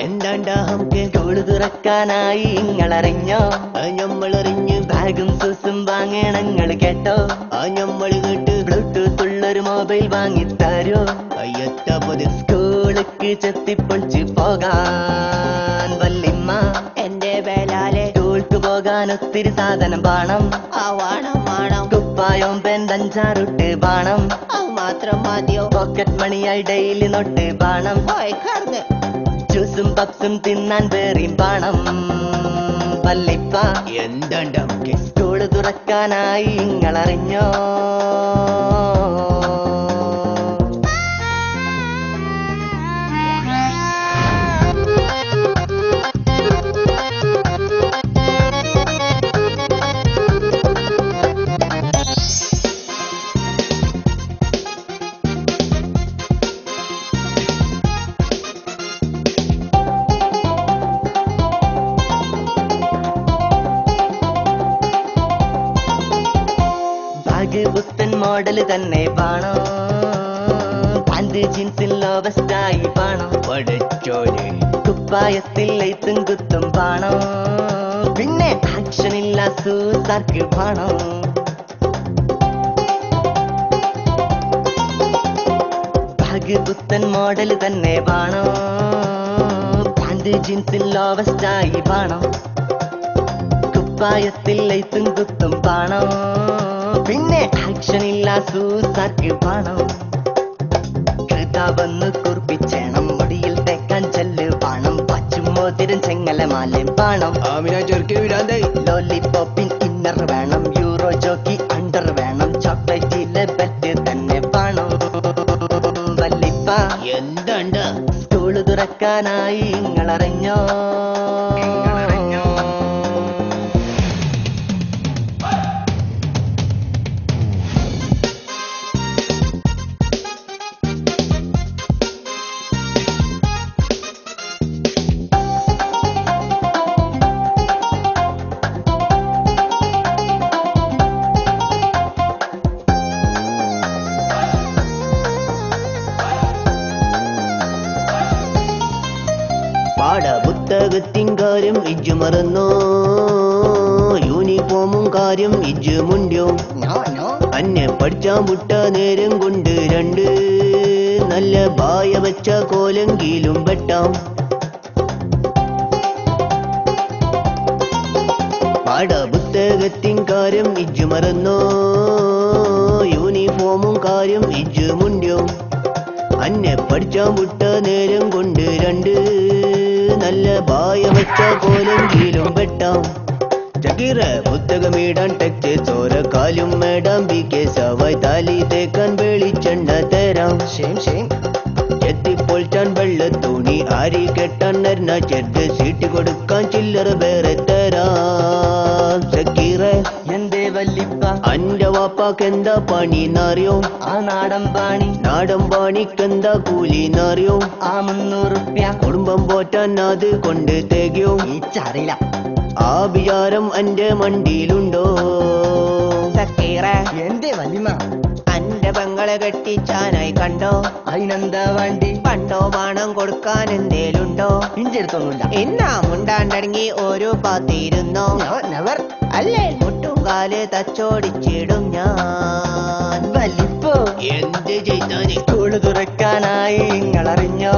എന്താണ്ടാ നമുക്ക് സ്കൂള് തുറക്കാനായി ഇങ്ങളറിഞ്ഞോ? ഞമ്മളറിഞ്ഞ് ബാഗും സൂസും വാങ്ങണങ്ങൾ കേട്ടോ? ഞമ്മള് കേട്ട് ബ്ലൂടൂത്ത് ഉള്ളൊരു മൊബൈൽ വാങ്ങിത്തരോ? അയ്യത്തപ്പത് സ്കൂളിക്ക് ചെത്തിപ്പൊളിച്ച് പോകാൻ വല്ലിമ്മ എന്റെ വേലാലെ സ്കൂൾക്ക് പോകാൻ ഒത്തിരി സാധനം വേണം. വേണം കുപ്പായം പെന്തഞ്ചാറുട്ട് വേണം. മാത്രം മതിയോ? പോക്കറ്റ് മണിയായി ഡെയിലി നോട്ട് വേണം. ജ്യൂസും പപ്സും തിന്നാൻ വേറെയും വേണം. വല്ലിപ്പ എന്താണ്ട് നമുക്ക് സ്കൂള് തുറക്കാനായി ഇങ്ങളറിഞ്ഞോ? പുത്തൻ മോഡല് തന്നെ വേണം. പാന്റ് ജീൻസിൽ ലോവസ്റ്റായി വേണം. പഠിച്ചോനെ കുപ്പായത്തിൽ ലൈത്തും കുത്തും വേണം. പിന്നെ ആക്ഷനില്ല സൂസാർക്ക് വേണം. ബാഗ് പുത്തൻ മോഡല് തന്നെ വേണം. പാന്റ് ജീൻസിൽ ലോവസ്റ്റായി വേണം. കുപ്പായത്തിൽ ലൈത്തും കുത്തും വേണം. പിന്നെ ആക്ഷനില്ല സൂസാർക്ക് വേണം. കൃതാവെന്ന് കുറിപ്പിച്ചേണം. മുടിയിൽ തേക്കാൻ ചെല്ല് വേണം. പച്ചും മോതിരം ചെങ്ങലമാലയും വേണം. ലോലിപോപ്പിൻ ഇന്നർ വേണം. യൂറോ ജോക്കി അണ്ടർ വേണം. ചോക്ലേറ്റിലെ ബെറ്റ് തന്നെ വേണം. വല്ലിപ്പ എന്തുണ്ട് സ്കൂള് തുറക്കാനായി ഇങ്ങളറിഞ്ഞോ? പാഠപുസ്തകത്തിൻ കാര്യം ഇജ്ജ് മറന്നോ? യൂണിഫോമും കാര്യം ഇജ്ജ് മുണ്ടിയോ? അന്നെ പഠിച്ചാൻ വിട്ട നേരം കൊണ്ട് രണ്ട് നല്ല ബായ വെച്ച കോലെങ്കിലും വെട്ടാം. പാഠപുസ്തകത്തിൻ കാര്യം ഇജ്ജ് മറന്നോ? യൂണിഫോമും കാര്യം ഇജ്ജ് മുണ്ടിയോ? അന്നെ പഠിച്ചാൻ വിട്ട നേരം കൊണ്ട് രണ്ട് നല്ല ബായ വെച്ച കോലെങ്കിലും വെട്ടാം. ചക്കീറ പുസ്തകമിടാൻ ടെക്സ്റ്റ് ചോര കാലും മേടാം. ബി കെ സവായ് താലി തേക്കാൻ വെളിച്ചെണ്ണ തരാം. എത്തിപ്പൊളിച്ചാൻ വെള്ള തുണി ആരി കെട്ടാൻ നരുന്ന ചെറുത് സീറ്റ് കൊടുക്കാൻ ചില്ലറ വേറെ തരാം. ചക്കീറ എന്തേ വല്ലിപ്പ അന്റെ വാപ്പാക്കെന്താ പണിന്നറിയോ? ആ നാടൻ പാണിക്കെന്താ കൂലിന്നറിയോ? ആ 300 റുപ്യ കുടുംബം പോറ്റാൻ അത് കൊണ്ട് തികയോ? അറിയില്ല. ആ വിചാരം എന്റെ മണ്ടിയിലുണ്ടോ? എന്തേ വല്ലിമ്മ അന്റെ പെങ്ങളെ കെട്ടിച്ചാനായി കണ്ടോ? അതിനെന്താ വേണ്ടി? പണ്ടോ പണം കൊടുക്കാൻ എന്തേലുണ്ടോ? ഇഞ്ചെടുത്തൊന്നുമില്ല. എന്നാ മുണ്ടാണ്ടടങ്ങി ഓരോ പാത്തിരുന്നോ? അല്ലേ മുട്ടുംകാല് തച്ചോടിച്ചിടും ഞാൻ. വല്ലിപ്പോ എന്ത് ചെയ്താൽ സ്കൂള് തുറക്കാനായി ഇങ്ങളറിഞ്ഞോ?